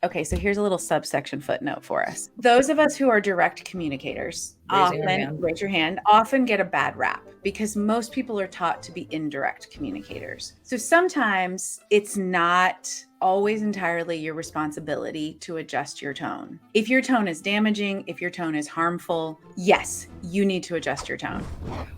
Okay, so here's a little subsection footnote for us. Those of us who are direct communicators Raising our often, hand. raise your hand, often get a bad rap because most people are taught to be indirect communicators. So sometimes it's not always entirely your responsibility to adjust your tone. If your tone is damaging, if your tone is harmful, yes, you need to adjust your tone.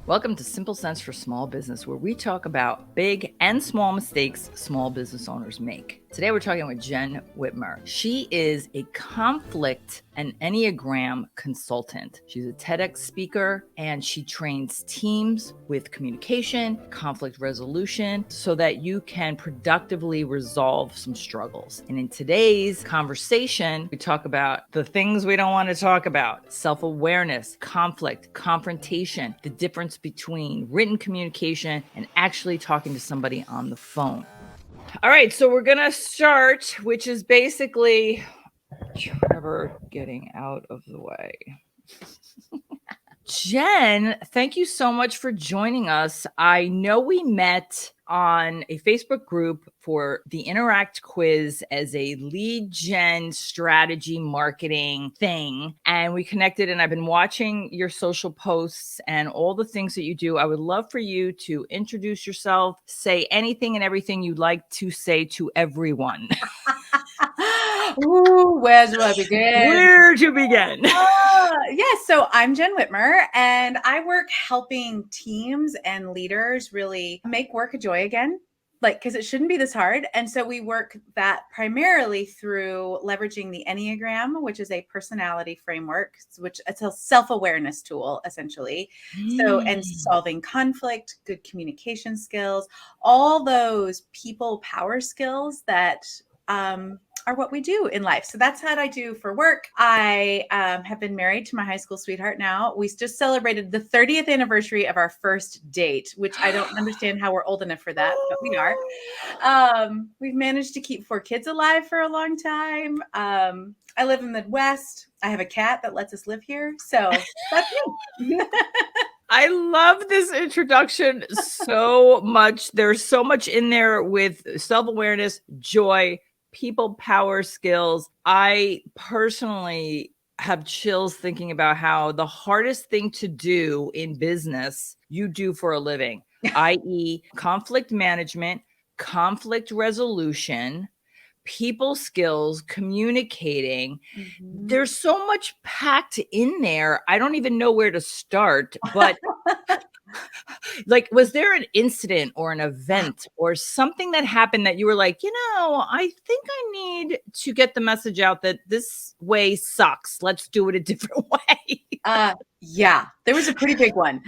Welcome to Simple Sense for Small Business, where we talk about big and small mistakes small business owners make. Today, we're talking with Jen Whitmer. She is a conflict and Enneagram consultant. She's a TEDx speaker, and she trains teams with communication, conflict resolution, so that you can productively resolve some struggles. And in today's conversation, we talk about the things we don't want to talk about: self-awareness, conflict, confrontation, the difference between written communication and actually talking to somebody on the phone. All right, so we're going to start, which is basically Trevor getting out of the way. Jen, thank you so much for joining us. I know we met on a Facebook group for the Interact quiz as a lead gen strategy marketing thing. And we connected, and I've been watching your social posts and all the things that you do. I would love for you to introduce yourself, say anything and everything you'd like to say to everyone. Ooh, where do I begin? Where to begin? Yes, so I'm Jen Whitmer, and I work helping teams and leaders really make work a joy again. Because it shouldn't be this hard. And so we work that primarily through leveraging the Enneagram, which is a personality framework, which it's a self-awareness tool, essentially. So, and solving conflict, good communication skills, all those people power skills that are what we do in life. So that's what I do for work. I have been married to my high school sweetheart now. We just celebrated the 30th anniversary of our first date, which I don't understand how we're old enough for that, but we are. We've managed to keep 4 kids alive for a long time. I live in the Midwest. I have a cat that lets us live here. So that's me. I love this introduction so much. There's so much in there with self-awareness, joy, people power skills. I personally have chills thinking about how the hardest thing to do in business you do for a living, i.e., conflict management, conflict resolution, people skills, communicating. Mhm. There's so much packed in there. I don't even know where to start, but like, was there an incident or an event or something that happened that you were like, I think I need to get the message out that this way sucks. Let's do it a different way. Yeah, there was a pretty big one.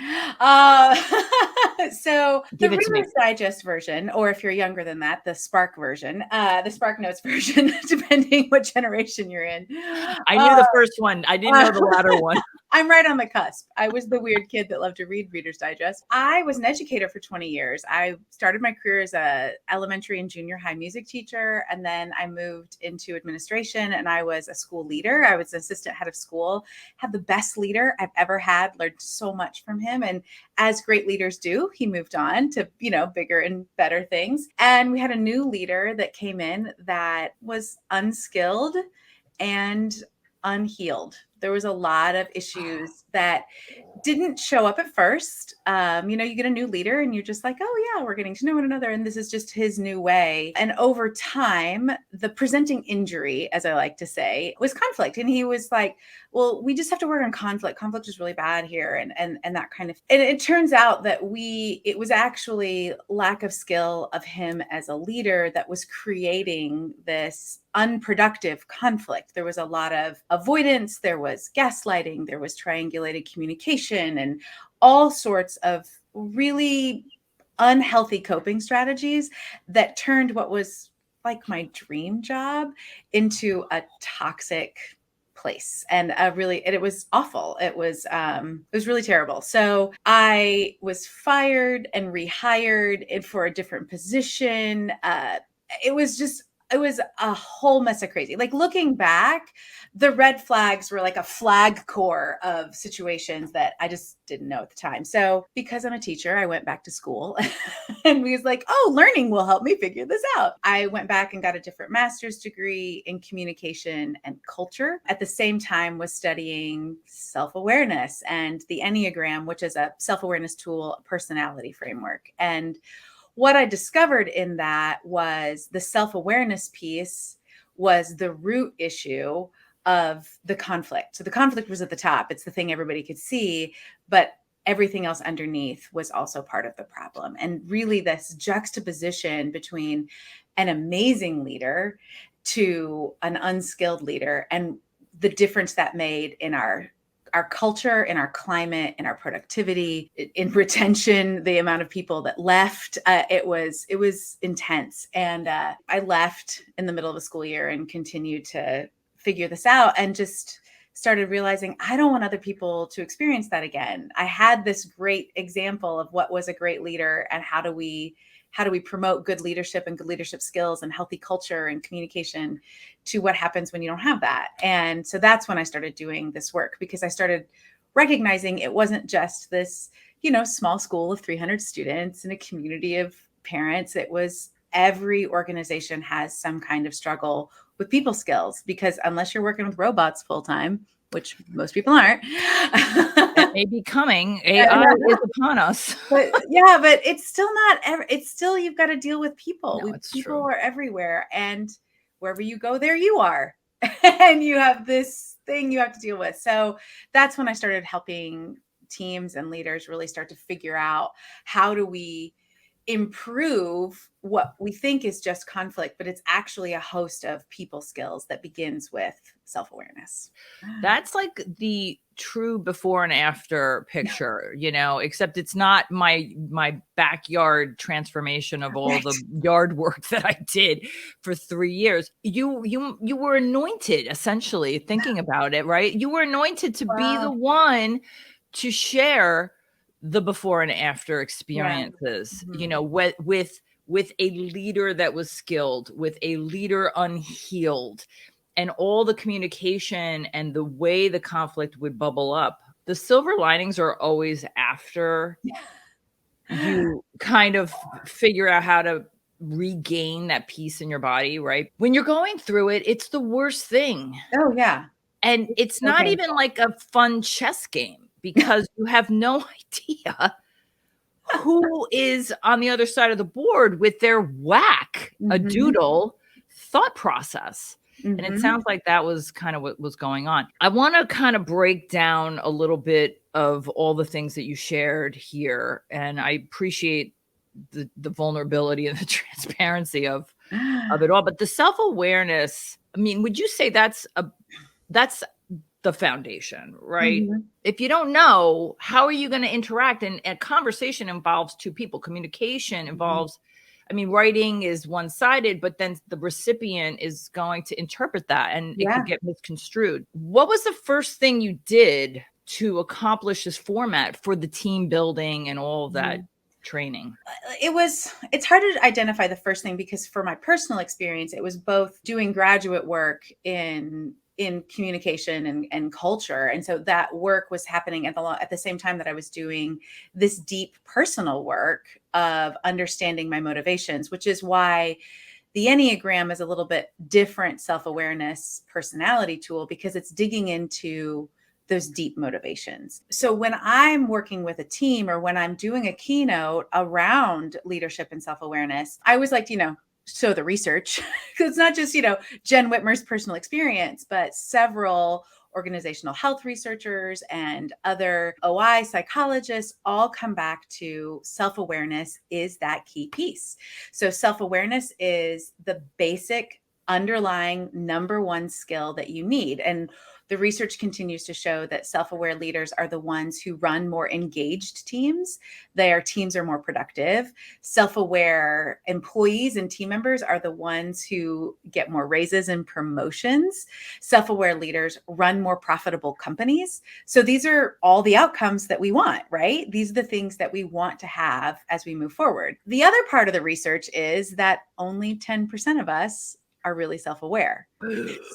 So the Give it to me. Reader's Digest version, or if you're younger than that, the Spark version, the Spark Notes version, depending what generation you're in. I knew the first one. I didn't know the latter one. I'm right on the cusp. I was the weird kid that loved to read Reader's Digest. I was an educator for 20 years. I started my career as a elementary and junior high music teacher, and then I moved into administration, and I was a school leader. I was an assistant head of school, had the best leader I've ever had, learned so much from him. And as great leaders do, he moved on to, bigger and better things. And we had a new leader that came in that was unskilled and unhealed. There was a lot of issues that didn't show up at first. You get a new leader and you're just like, oh yeah, we're getting to know one another. And this is just his new way. And over time, the presenting injury, as I like to say, was conflict. And he was like, well, we just have to work on conflict. Conflict is really bad here. And that kind of, and it turns out that it was actually lack of skill of him as a leader that was creating this unproductive conflict. There was a lot of avoidance. There was gaslighting. There was triangulated communication and all sorts of really unhealthy coping strategies that turned what was like my dream job into a toxic place. And it was awful. It was really terrible. So I was fired and rehired for a different position. It was just It was a whole mess of crazy. Like looking back, the red flags were like a flag core of situations that I just didn't know at the time. So because I'm a teacher, I went back to school and we was like, oh, learning will help me figure this out. I went back and got a different master's degree in communication and culture. At the same time was studying self-awareness and the Enneagram, which is a self-awareness tool, personality framework. And what I discovered in that was the self-awareness piece was the root issue of the conflict. So the conflict was at the top. It's the thing everybody could see, but everything else underneath was also part of the problem. And really this juxtaposition between an amazing leader to an unskilled leader and the difference that made in our culture, in our climate, in our productivity, in retention, the amount of people that left, it was intense. And I left in the middle of the school year and continued to figure this out and just started realizing I don't want other people to experience that again. I had this great example of what was a great leader and how do we promote good leadership and good leadership skills and healthy culture and communication to what happens when you don't have that. And so that's when I started doing this work, because I started recognizing it wasn't just this, small school of 300 students and a community of parents. It was every organization has some kind of struggle with people skills, because unless you're working with robots full time, which most people aren't. That may be coming. AI is upon us. But it's still not it's still, you've got to deal with people. No, it's people true. are everywhere, and wherever you go, there you are. And you have this thing you have to deal with. So that's when I started helping teams and leaders really start to figure out how do we improve what we think is just conflict, but it's actually a host of people skills that begins with self-awareness. That's like the true before and after picture, except it's not my backyard transformation of all the yard work that I did for 3 years. You were anointed, essentially, thinking about it, right? You were anointed to be the one to share the before and after experiences, with a leader that was skilled, with a leader unhealed, and all the communication and the way the conflict would bubble up. The silver linings are always after you kind of figure out how to regain that peace in your body, right? When you're going through it, it's the worst thing. Oh, yeah. And it's not even like a fun chess game, because you have no idea who is on the other side of the board with their whack, a doodle thought process. And it sounds like that was kind of what was going on. I want to kind of break down a little bit of all the things that you shared here. And I appreciate the vulnerability and the transparency of it all. But the self-awareness, I mean, would you say that's the foundation, right? If you don't know, how are you going to interact? And a conversation involves two people. Communication involves, writing is one-sided, but then the recipient is going to interpret that, and it could get misconstrued. What was the first thing you did to accomplish this format for the team building and all of that training? It's hard to identify the first thing, because for my personal experience, it was both doing graduate work in communication and culture. And so that work was happening at the same time that I was doing this deep personal work of understanding my motivations, which is why the Enneagram is a little bit different self-awareness personality tool, because it's digging into those deep motivations. So when I'm working with a team, or when I'm doing a keynote around leadership and self-awareness, I always like to, show the research. It's not just, Jen Whitmer's personal experience, but several organizational health researchers and other OI psychologists all come back to self-awareness is that key piece. So self-awareness is the basic underlying number one skill that you need. And the research continues to show that self-aware leaders are the ones who run more engaged teams. Their teams are more productive. Self-aware employees and team members are the ones who get more raises and promotions. Self-aware leaders run more profitable companies. So these are all the outcomes that we want, right? These are the things that we want to have as we move forward. The other part of the research is that only 10% of us are really self-aware.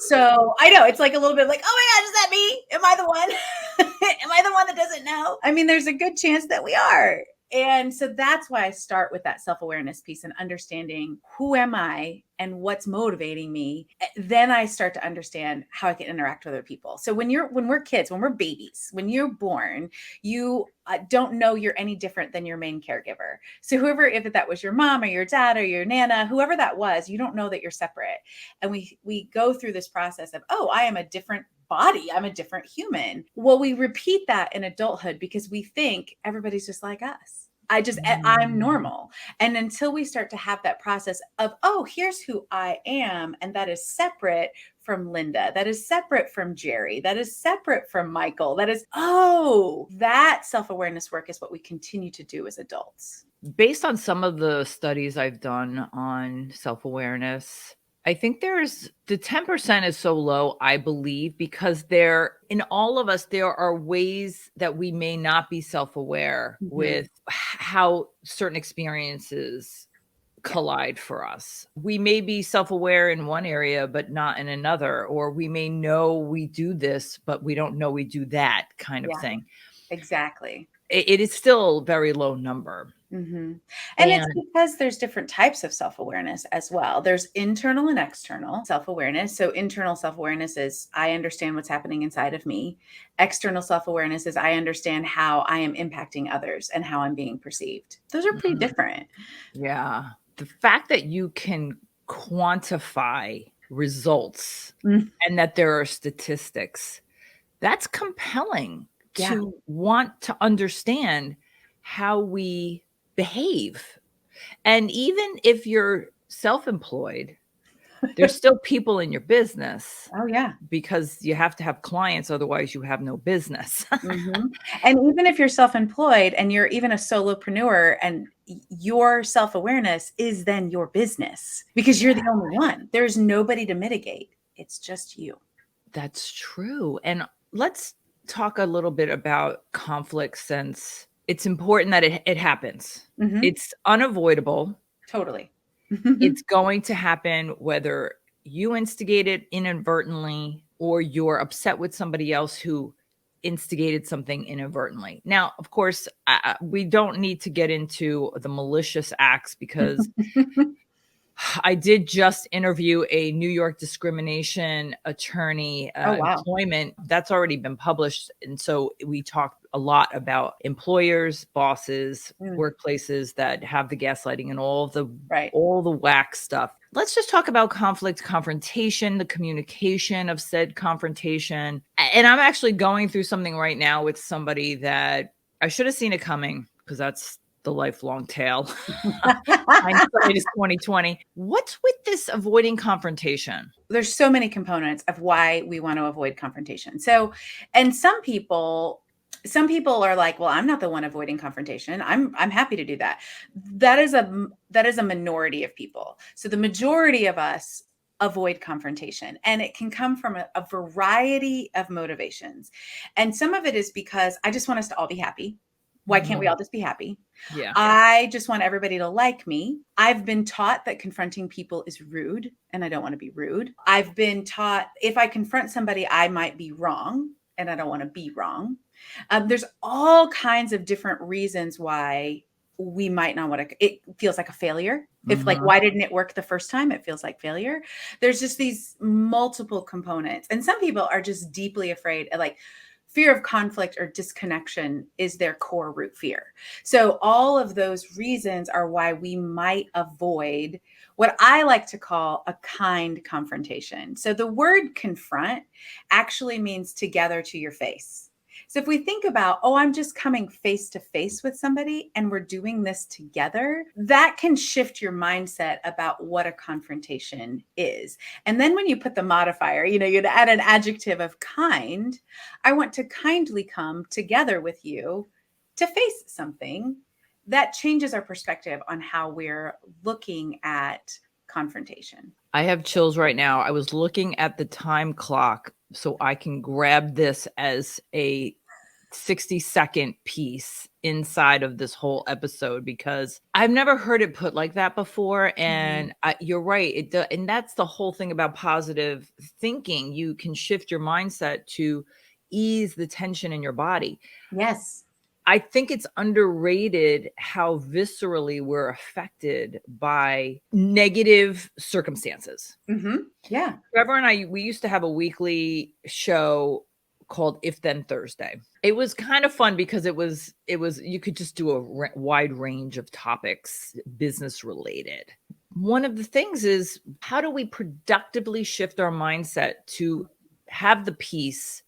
So I know it's like a little bit like, oh my God, is that me? Am I the one? Am I the one that doesn't know? I mean, there's a good chance that we are. And so that's why I start with that self-awareness piece and understanding who am I and what's motivating me. Then I start to understand how I can interact with other people. So when we're kids, when we're babies, when you're born, you don't know you're any different than your main caregiver. So whoever, if that was your mom or your dad or your nana, whoever that was, you don't know that you're separate. And we go through this process of, oh, I am a different body. I'm a different human. Well, we repeat that in adulthood because we think everybody's just like us. I'm normal. And until we start to have that process of, oh, here's who I am, and that is separate from Linda, that is separate from Jerry, that is separate from Michael, that self-awareness work is what we continue to do as adults. Based on some of the studies I've done on self-awareness, I think the 10% is so low, I believe, because in all of us, there are ways that we may not be self-aware with how certain experiences collide for us. We may be self-aware in one area, but not in another, or we may know we do this, but we don't know we do that kind of thing. Exactly. It is still a very low number. Mm-hmm. And it's because there's different types of self-awareness as well. There's internal and external self-awareness. So internal self-awareness is I understand what's happening inside of me. External self-awareness is I understand how I am impacting others and how I'm being perceived. Those are pretty different. Yeah. The fact that you can quantify results and that there are statistics, that's compelling to want to understand how we behave. And even if you're self-employed, there's still people in your business. Oh, yeah. Because you have to have clients, otherwise you have no business. And even if you're self-employed and you're even a solopreneur and your self-awareness is then your business because you're the only one. There's nobody to mitigate. It's just you. That's true. And let's talk a little bit about conflict, since it's important that it happens. It's unavoidable. Totally. It's going to happen whether you instigate it inadvertently or you're upset with somebody else who instigated something inadvertently. Now, of course, we don't need to get into the malicious acts because I did just interview a New York discrimination attorney, employment that's already been published. And so we talked a lot about employers, bosses, workplaces that have the gaslighting and all the whack stuff. Let's just talk about conflict, confrontation, the communication of said confrontation. And I'm actually going through something right now with somebody that I should have seen it coming, because that's the lifelong tale. Hindsight is 2020. What's with this avoiding confrontation? There's so many components of why we want to avoid confrontation. So, and some people are like, well, I'm not the one avoiding confrontation. I'm happy to do that. That is a minority of people. So the majority of us avoid confrontation, and it can come from a variety of motivations. And some of it is because I just want us to all be happy. Why can't we all just be happy? Yeah. I just want everybody to like me. I've been taught that confronting people is rude, and I don't want to be rude. I've been taught if I confront somebody, I might be wrong, and I don't want to be wrong. There's all kinds of different reasons why we might not want to. It feels like a failure. If why didn't it work the first time? It feels like failure. There's just these multiple components. And some people are just deeply afraid, like, fear of conflict or disconnection is their core root fear. So all of those reasons are why we might avoid what I like to call a kind confrontation. So the word confront actually means together to your face. So if we think about, oh, I'm just coming face to face with somebody and we're doing this together, that can shift your mindset about what a confrontation is. And then when you put the modifier, you'd add an adjective of kind. I want to kindly come together with you to face something. That changes our perspective on how we're looking at confrontation. I have chills right now. I was looking at the time clock so I can grab this as a 60-second piece inside of this whole episode, because I've never heard it put like that before. And you're right. And that's the whole thing about positive thinking. You can shift your mindset to ease the tension in your body. Yes. I think it's underrated how viscerally we're affected by negative circumstances. Yeah. Trevor and we used to have a weekly show called If Then Thursday. It was kind of fun because it was you could just do a wide range of topics, business related. One of the things is, how do we productively shift our mindset to have the peace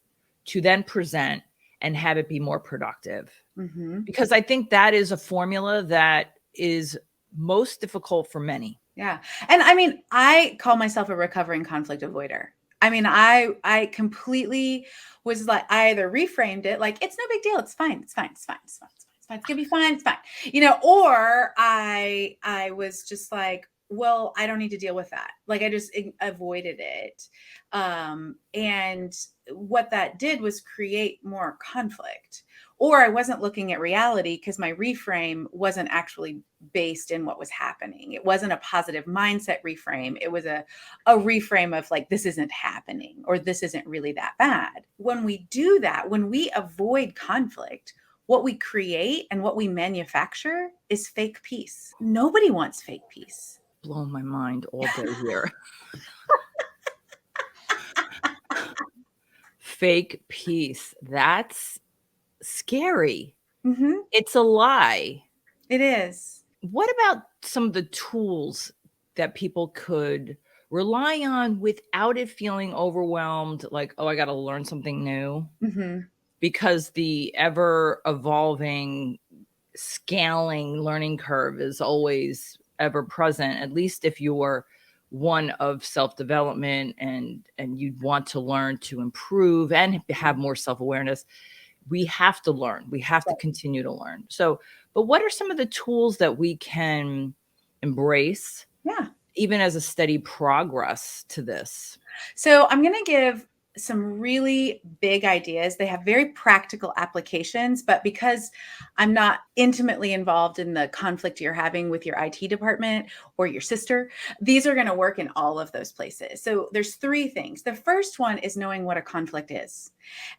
to then present and have it be more productive? Because I think that is a formula that is most difficult for many. Yeah. And I mean, I call myself a recovering conflict avoider. I mean, I completely was like, I either reframed it like, it's no big deal. It's fine. It's fine. It's fine. It's fine. It's fine. It's fine. It's gonna be fine. It's fine. Or I was just like, well, I don't need to deal with that. Like I just avoided it. And what that did was create more conflict. Or I wasn't looking at reality because my reframe wasn't actually based in what was happening. It wasn't a positive mindset reframe. It was a reframe of like, this isn't happening, or this isn't really that bad. When we do that, when we avoid conflict, what we create and what we manufacture is fake peace. Nobody wants fake peace. Blown my mind all day here. Fake peace. That's scary. It's a lie. It is. What about some of the tools that people could rely on without it feeling overwhelmed? Like, oh, I got to learn something new. Because the ever evolving, scaling learning curve is always ever present, at least if you're one of self-development and you want to learn to improve and have more self-awareness. We have to learn. We have to continue to learn. So, but what are some of the tools that we can embrace? Yeah. Even as a steady progress to this? So I'm going to give some really big ideas. They have very practical applications, but because I'm not intimately involved in the conflict you're having with your IT department or your sister, these are going to work in all of those places. So there's three things. The first one is knowing what a conflict is.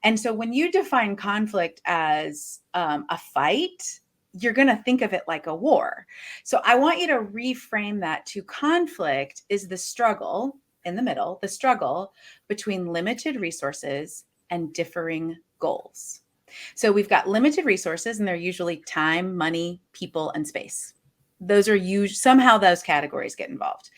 And so when you define conflict as a fight, you're going to think of it like a war. So I want you to reframe that to conflict is the struggle in the middle, the struggle between limited resources and differing goals. So we've got limited resources, and they're usually time, money, people, and space. Those are somehow those categories get involved.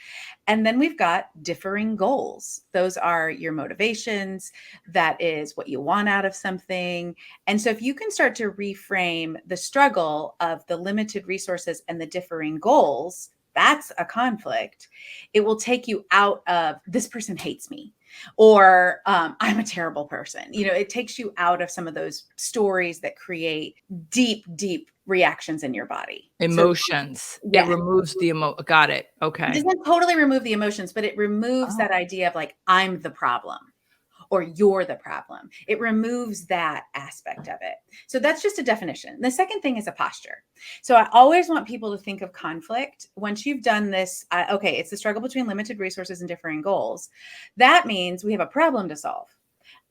And then we've got differing goals. Those are your motivations. That is what you want out of something. And so if you can start to reframe the struggle of the limited resources and the differing goals, that's a conflict. It will take you out of this person hates me, or I'm a terrible person. It takes you out of some of those stories that create deep, deep reactions in your body. Emotions. So, yeah. It removes the got it. Okay. It doesn't totally remove the emotions, but it removes that idea of like, I'm the problem or you're the problem. It removes that aspect of it. So that's just a definition. The second thing is a posture. So I always want people to think of conflict. Once you've done this, okay, it's the struggle between limited resources and differing goals. That means we have a problem to solve.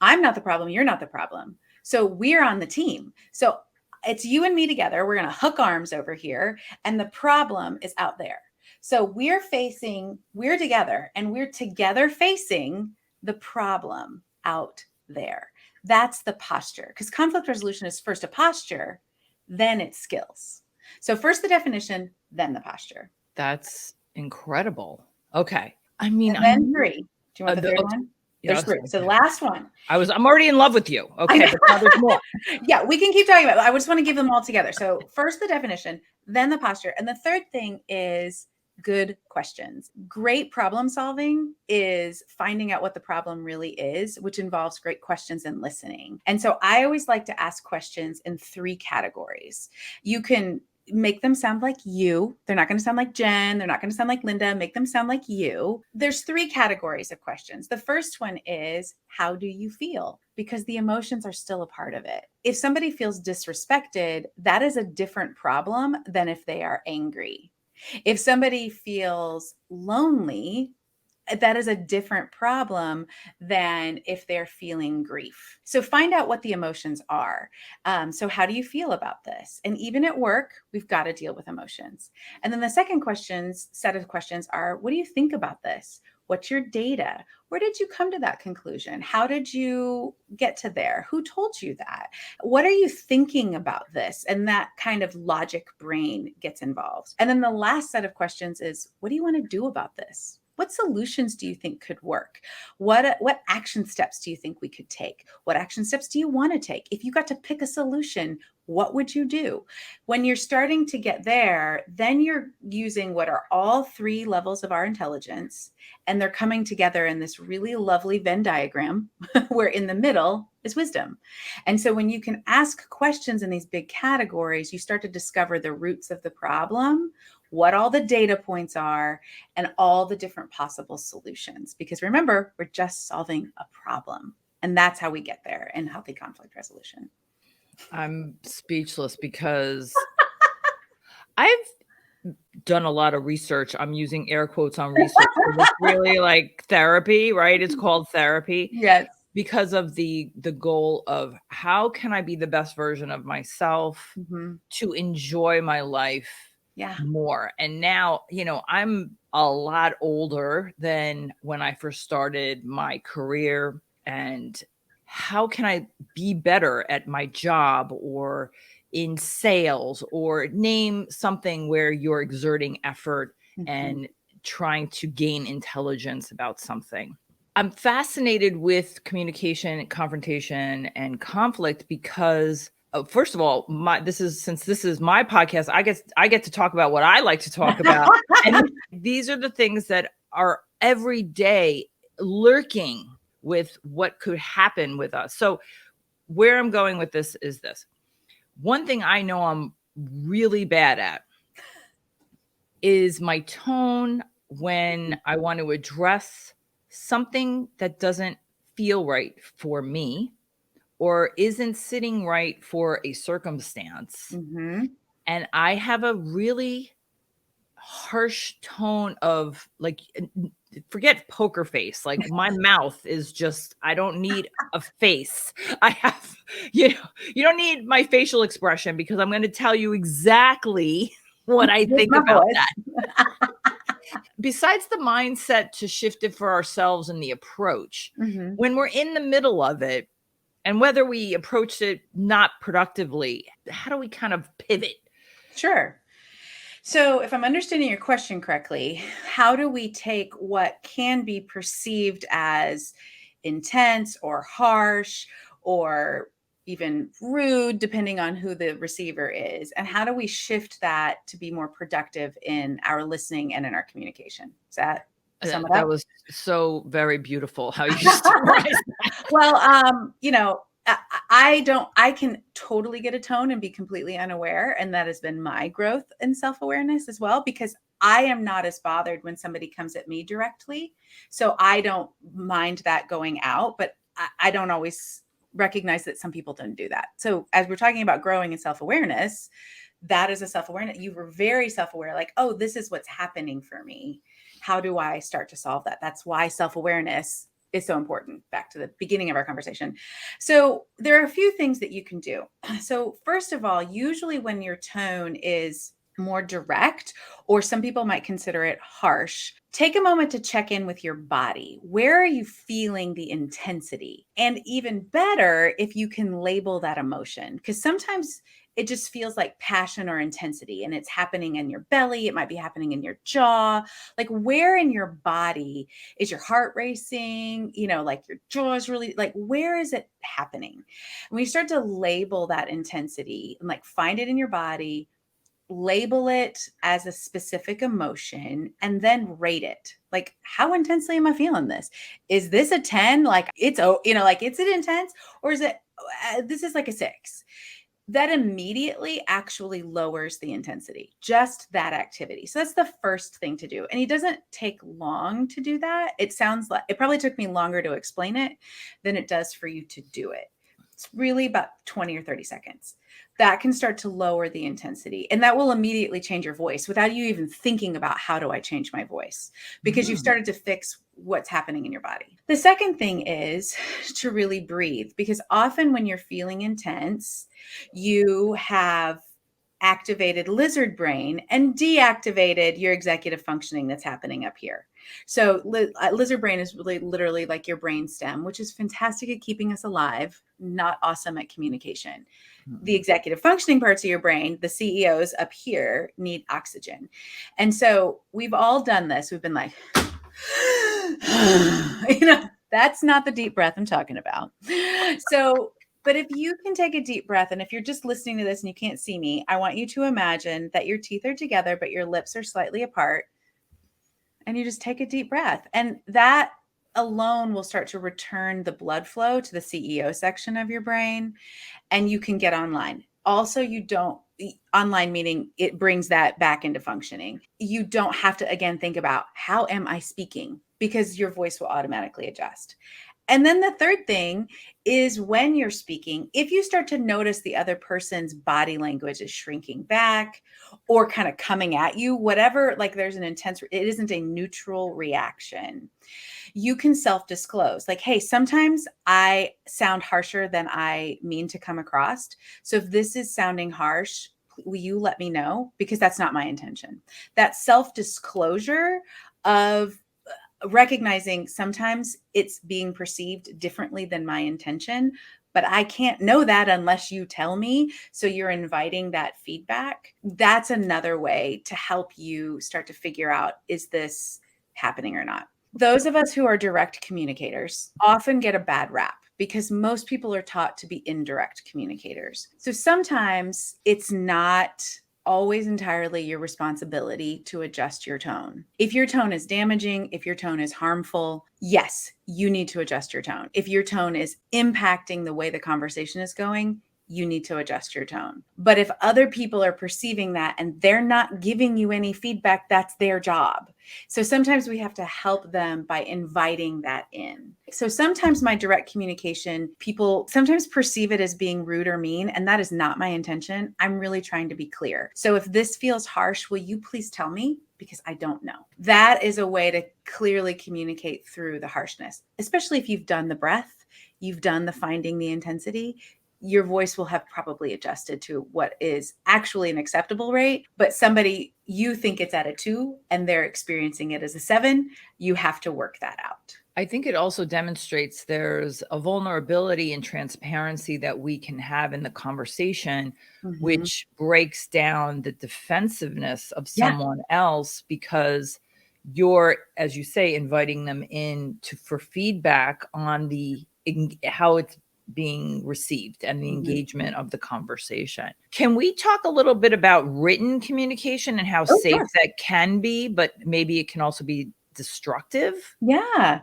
I'm not the problem. You're not the problem. So we're on the team. So it's you and me together. We're going to hook arms over here, and the problem is out there. So we're together, and we're together facing the problem out there. That's the posture, because conflict resolution is first a posture, then it's skills. So first the definition, then the posture. That's incredible. Okay. I mean, and then three. Do you want the third one? There's three. So the last one. I'm already in love with you. Okay, but now there's more. Yeah, we can keep talking about it. I just want to give them all together. So first the definition, then the posture. And the third thing is good questions. Great problem solving is finding out what the problem really is, which involves great questions and listening. And so I always like to ask questions in three categories. You can make them sound like you. They're not going to sound like Jen. They're not going to sound like Linda. Make them sound like you. There's 3 categories of questions. The first one is, how do you feel? Because the emotions are still a part of it. If somebody feels disrespected, that is a different problem than if they are angry. If somebody feels lonely, that is a different problem than if they're feeling grief. So find out what the emotions are. So how do you feel about this? And even at work, we've got to deal with emotions. And then the second set of questions are, what do you think about this? What's your data? Where did you come to that conclusion? How did you get to there? Who told you that? What are you thinking about this? And that kind of logic brain gets involved. And then the last set of questions is, what do you want to do about this? What solutions do you think could work? What action steps do you think we could take? What action steps do you want to take? If you got to pick a solution, what would you do? When you're starting to get there, then you're using what are all 3 levels of our intelligence, and they're coming together in this really lovely Venn diagram where in the middle is wisdom. And so when you can ask questions in these big categories, you start to discover the roots of the problem, what all the data points are, and all the different possible solutions. Because remember, we're just solving a problem. And that's how we get there in healthy conflict resolution. I'm speechless because I've done a lot of research. I'm using air quotes on research. It's really like therapy, right? It's called therapy. Yes. Because of the goal of how can I be the best version of myself to enjoy my life more. And now, I'm a lot older than when I first started my career. And how can I be better at my job or in sales, or name something where you're exerting effort and trying to gain intelligence about something? I'm fascinated with communication, confrontation, and conflict because, first of all, since this is my podcast, I get to talk about what I like to talk about, and these are the things that are every day lurking with what could happen with us. So, where I'm going with this is this: one thing I know I'm really bad at is my tone when I want to address something that doesn't feel right for me or isn't sitting right for a circumstance. And I have a really harsh tone of, like, forget poker face. Like, my mouth is just, I don't need a face. I have, you don't need my facial expression because I'm going to tell you exactly what I think about that. Besides the mindset to shift it for ourselves and the approach, when we're in the middle of it, and whether we approach it not productively, how do we kind of pivot? Sure. So if I'm understanding your question correctly, how do we take what can be perceived as intense or harsh or even rude, depending on who the receiver is, and how do we shift that to be more productive in our listening and in our communication? Is that sum it up? That was so very beautiful how you summarized that. Well, I can totally get a tone and be completely unaware. And that has been my growth in self-awareness as well, because I am not as bothered when somebody comes at me directly. So I don't mind that going out, but I don't always recognize that some people don't do that. So as we're talking about growing in self-awareness, that is a self-awareness. You were very self-aware, like, oh, this is what's happening for me. How do I start to solve that? That's why self-awareness is so important. Back to the beginning of our conversation. So there are a few things that you can do. So first of all, usually when your tone is more direct, or some people might consider it harsh, take a moment to check in with your body. Where are you feeling the intensity? And even better, if you can label that emotion, because sometimes it just feels like passion or intensity, and it's happening in your belly. It might be happening in your jaw. Like, where in your body is your heart racing? Like your jaw is really, like, where is it happening? When you start to label that intensity and like find it in your body, label it as a specific emotion, and then rate it. Like, how intensely am I feeling this? Is this a 10? Like, it's, like, is it intense, or is it, this is like a 6? that immediately actually lowers the intensity, just that activity. So that's the first thing to do. And it doesn't take long to do that. It sounds like it probably took me longer to explain it than it does for you to do it. It's really about 20 or 30 seconds. That can start to lower the intensity, and that will immediately change your voice without you even thinking about how do I change my voice, because you've started to fix what's happening in your body. The second thing is to really breathe, because often when you're feeling intense, you have activated lizard brain and deactivated your executive functioning that's happening up here. So lizard brain is really literally like your brain stem, which is fantastic at keeping us alive, not awesome at communication. The executive functioning parts of your brain, the CEOs up here, need oxygen. And so we've all done this. We've been like, that's not the deep breath I'm talking about. So, but if you can take a deep breath, and if you're just listening to this and you can't see me, I want you to imagine that your teeth are together, but your lips are slightly apart. And you just take a deep breath. And that alone will start to return the blood flow to the CEO section of your brain, and you can get online. Also, you don't online, meaning it brings that back into functioning. You don't have to again think about how am I speaking, because your voice will automatically adjust. And then the third thing is when you're speaking, if you start to notice the other person's body language is shrinking back or kind of coming at you, whatever, like there's an intense, it isn't a neutral reaction. You can self-disclose, like, hey, sometimes I sound harsher than I mean to come across. So if this is sounding harsh, will you let me know? Because that's not my intention. That self-disclosure of recognizing sometimes it's being perceived differently than my intention, but I can't know that unless you tell me. So you're inviting that feedback. That's another way to help you start to figure out, is this happening or not? Those of us who are direct communicators often get a bad rap because most people are taught to be indirect communicators. So sometimes it's not always entirely your responsibility to adjust your tone. If your tone is damaging, if your tone is harmful, yes, you need to adjust your tone. If your tone is impacting the way the conversation is going, you need to adjust your tone. But if other people are perceiving that and they're not giving you any feedback, that's their job. So sometimes we have to help them by inviting that in. So sometimes my direct communication, people sometimes perceive it as being rude or mean, and that is not my intention. I'm really trying to be clear. So if this feels harsh, will you please tell me? Because I don't know. That is a way to clearly communicate through the harshness, especially if you've done the breath, you've done the finding the intensity. Your voice will have probably adjusted to what is actually an acceptable rate, but somebody, you think it's at a 2 and they're experiencing it as a 7, you have to work that out. I think it also demonstrates there's a vulnerability and transparency that we can have in the conversation, which breaks down the defensiveness of someone else, because you're, as you say, inviting them in for feedback on how it's being received and the engagement of the conversation. Can we talk a little bit about written communication and how safe that can be, but maybe it can also be destructive? Yeah.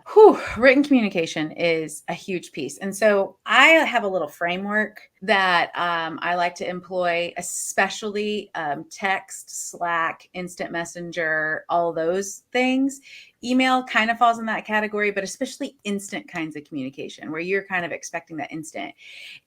Written communication is a huge piece. And so I have a little framework that I like to employ, especially text, Slack, instant messenger, all those things. Email kind of falls in that category, but especially instant kinds of communication where you're kind of expecting that instant.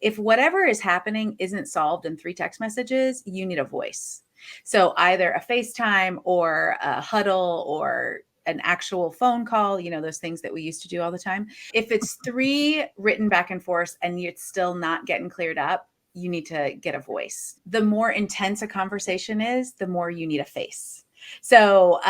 If whatever is happening isn't solved in 3 text messages, you need a voice. So either a FaceTime or a huddle or an actual phone call, those things that we used to do all the time. If it's 3 written back and forth and it's still not getting cleared up, you need to get a voice. The more intense a conversation is, the more you need a face. So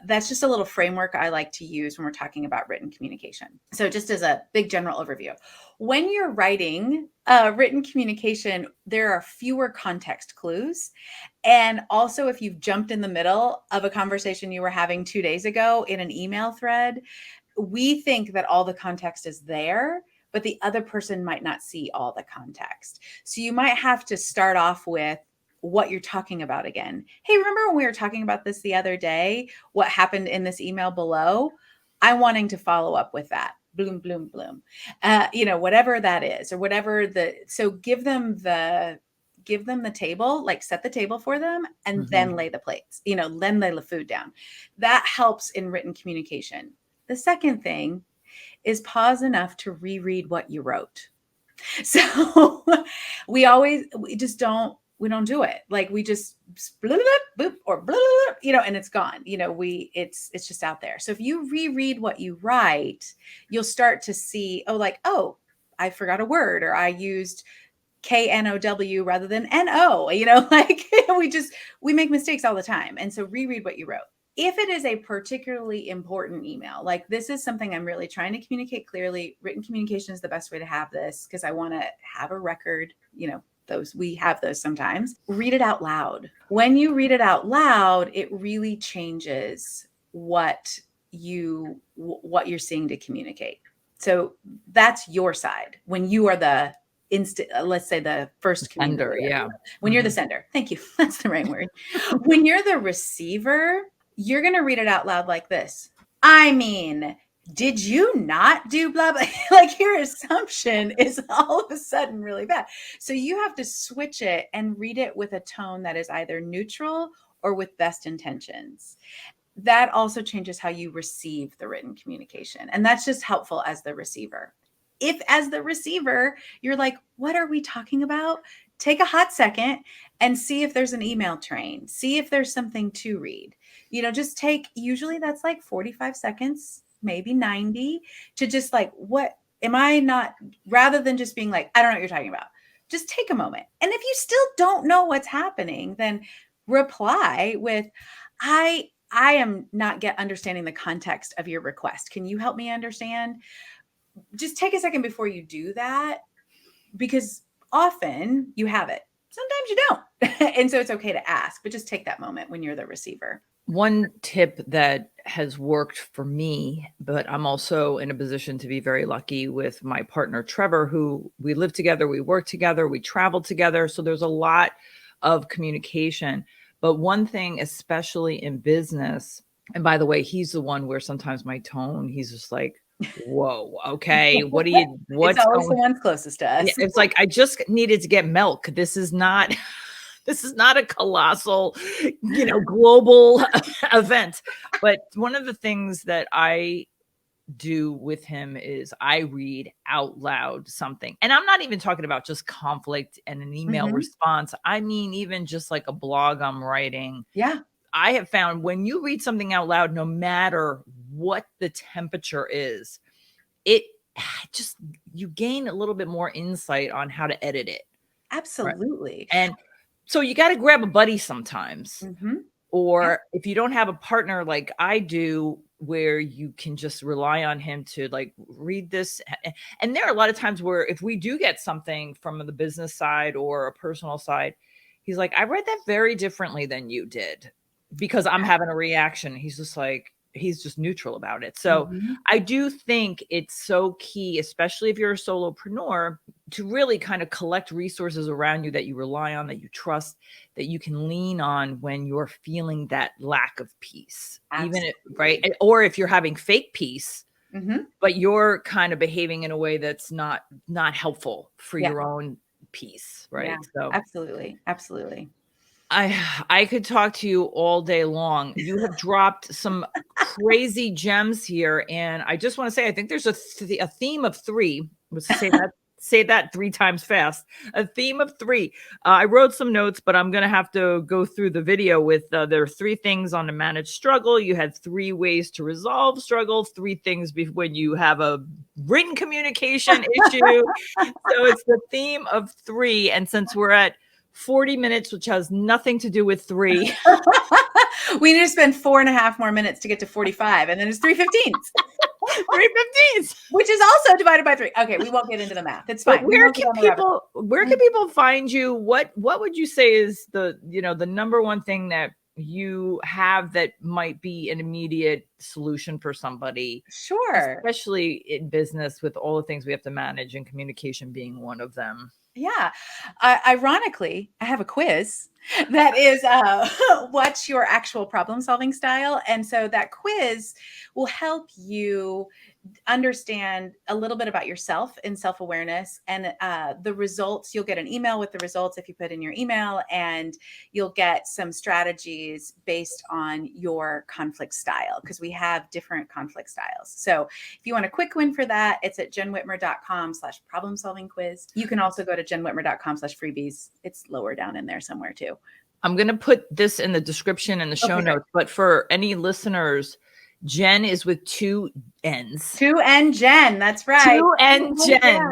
that's just a little framework I like to use when we're talking about written communication. So just as a big general overview, when you're writing written communication, there are fewer context clues. And also, if you've jumped in the middle of a conversation you were having 2 days ago in an email thread, we think that all the context is there, but the other person might not see all the context. So you might have to start off with what you're talking about again. Hey, remember when we were talking about this the other day? What happened in this email below? I'm wanting to follow up with that. Bloom, bloom, bloom. Whatever that is, or whatever so give them give them the table, like set the table for them, and then lay the plates, then lay the food down. That helps in written communication. The second thing is pause enough to reread what you wrote. So we don't do it. Like we just boop, boop, or blah, and it's gone. It's just out there. So if you reread what you write, you'll start to see, oh, I forgot a word, or I used KNOW rather than NO, like we make mistakes all the time. And so reread what you wrote. If it is a particularly important email, like this is something I'm really trying to communicate clearly, written communication is the best way to have this because I want to have a record, we have those sometimes. Read it out loud. When you read it out loud, it really changes what you're seeing to communicate. So that's your side. When you are the let's say the first sender, yeah. When you're the sender, thank you. That's the right word. When you're the receiver, you're going to read it out loud like this. I mean, did you not do blah, blah? Like your assumption is all of a sudden really bad. So you have to switch it and read it with a tone that is either neutral or with best intentions. That also changes how you receive the written communication. And that's just helpful as the receiver. If as the receiver, you're like, what are we talking about? Take a hot second and see if there's an email train. See if there's something to read. Usually that's like 45 seconds, maybe 90, to just like, what am I not, rather than just being like, I don't know what you're talking about. Just take a moment. And if you still don't know what's happening, then reply with, I am not understanding the context of your request. Can you help me understand? Just take a second before you do that, because often you have it. Sometimes you don't. And so it's okay to ask, but just take that moment when you're the receiver. One tip that has worked for me, but I'm also in a position to be very lucky with my partner, Trevor, who we live together, we work together, we travel together. So there's a lot of communication. But one thing, especially in business, and by the way, he's the one where sometimes my tone, he's just like, whoa, okay, what's it's always the ones closest to us. It's like, I just needed to get milk. This is not a colossal, global event. But one of the things that I do with him is I read out loud something. And I'm not even talking about just conflict and an email response. I mean, even just like a blog I'm writing. Yeah. I have found when you read something out loud, no matter what the temperature is, you gain a little bit more insight on how to edit it. Absolutely. Right? And so you got to grab a buddy sometimes, or if you don't have a partner like I do, where you can just rely on him to like read this. And there are a lot of times where if we do get something from the business side or a personal side, he's like, I read that very differently than you did, because I'm having a reaction. He's just neutral about it. So I do think it's so key, especially if you're a solopreneur, to really kind of collect resources around you that you rely on, that you trust, that you can lean on when you're feeling that lack of peace. Absolutely. Even if, right? Or if you're having fake peace, but you're kind of behaving in a way that's not helpful for your own peace, right? Yeah, so absolutely. I could talk to you all day long. You have dropped some crazy gems here. And I just want to say, I think there's a theme of three. Let's say that 3 times fast. A theme of 3. I wrote some notes, but I'm going to have to go through the video with, there are 3 things on a managed struggle. You had 3 ways to resolve struggle, 3 things when you have a written communication issue. So it's the theme of 3. And since we're at 40 minutes, which has nothing to do with 3. We need to spend 4.5 more minutes to get to 45, and then it's 3:15. 3:15, which is also divided by 3. Okay, we won't get into the math. It's fine. But where can people find you? What would you say is the number one thing that you have that might be an immediate solution for somebody? Sure. Especially in business with all the things we have to manage, and communication being one of them. Yeah. Ironically, I have a quiz that is what's your actual problem solving style? And so that quiz will help you understand a little bit about yourself and self-awareness, and the results. You'll get an email with the results if you put in your email, and you'll get some strategies based on your conflict style, because we have different conflict styles. So if you want a quick win for that, it's at jenwhitmer.com/problem solving quiz. You can also go to jenwhitmer.com/freebies. It's lower down in there somewhere too. I'm going to put this in the description and the show notes, but for any listeners, Jen is with 2 N's. 2N Jen, that's right. 2N Jen.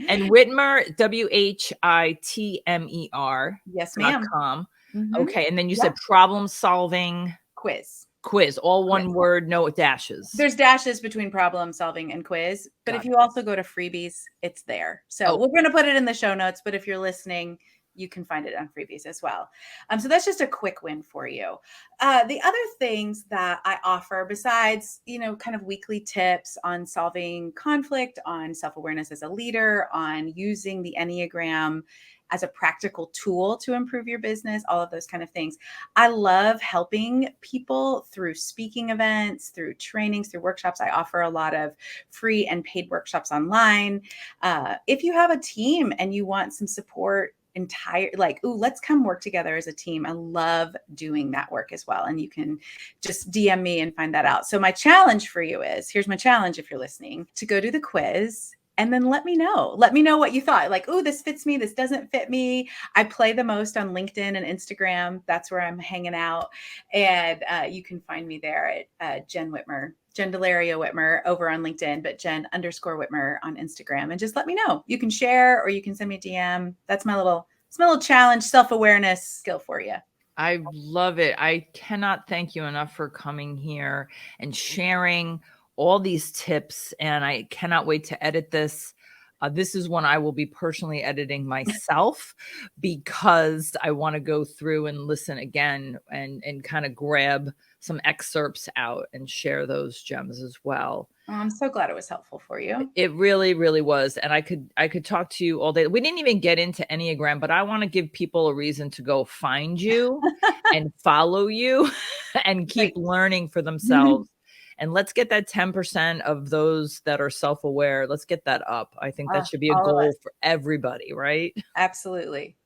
And Whitmer, WHITMER. Yes, ma'am. Okay. And then you said problem solving quiz, all one word, no dashes. There's dashes between problem solving and quiz, but if you also go to freebies, it's there. So we're going to put it in the show notes, but if you're listening, you can find it on freebies as well. So that's just a quick win for you. The other things that I offer, besides, kind of weekly tips on solving conflict, on self-awareness as a leader, on using the Enneagram as a practical tool to improve your business, all of those kind of things. I love helping people through speaking events, through trainings, through workshops. I offer a lot of free and paid workshops online. If you have a team and you want some support, let's come work together as a team. I love doing that work as well. And you can just DM me and find that out. So my challenge for you here's my challenge if you're listening, to go do the quiz. And then let me know what you thought. Like, this fits me. This doesn't fit me. I play the most on LinkedIn and Instagram. That's where I'm hanging out. And you can find me there at Jen Whitmer, Jen Delario Whitmer over on LinkedIn, but Jen_Whitmer on Instagram. And just let me know. You can share or you can send me a DM. That's my little challenge, self-awareness skill for you. I love it. I cannot thank you enough for coming here and sharing all these tips, and I cannot wait to edit this. This is one I will be personally editing myself because I want to go through and listen again and kind of grab some excerpts out and share those gems as well. Oh, I'm so glad it was helpful for you. It really, really was. And I could talk to you all day. We didn't even get into Enneagram, but I want to give people a reason to go find you and follow you and keep learning for themselves. And let's get that 10% of those that are self-aware. Let's get that up. I think that should be a goal for everybody, right? Absolutely.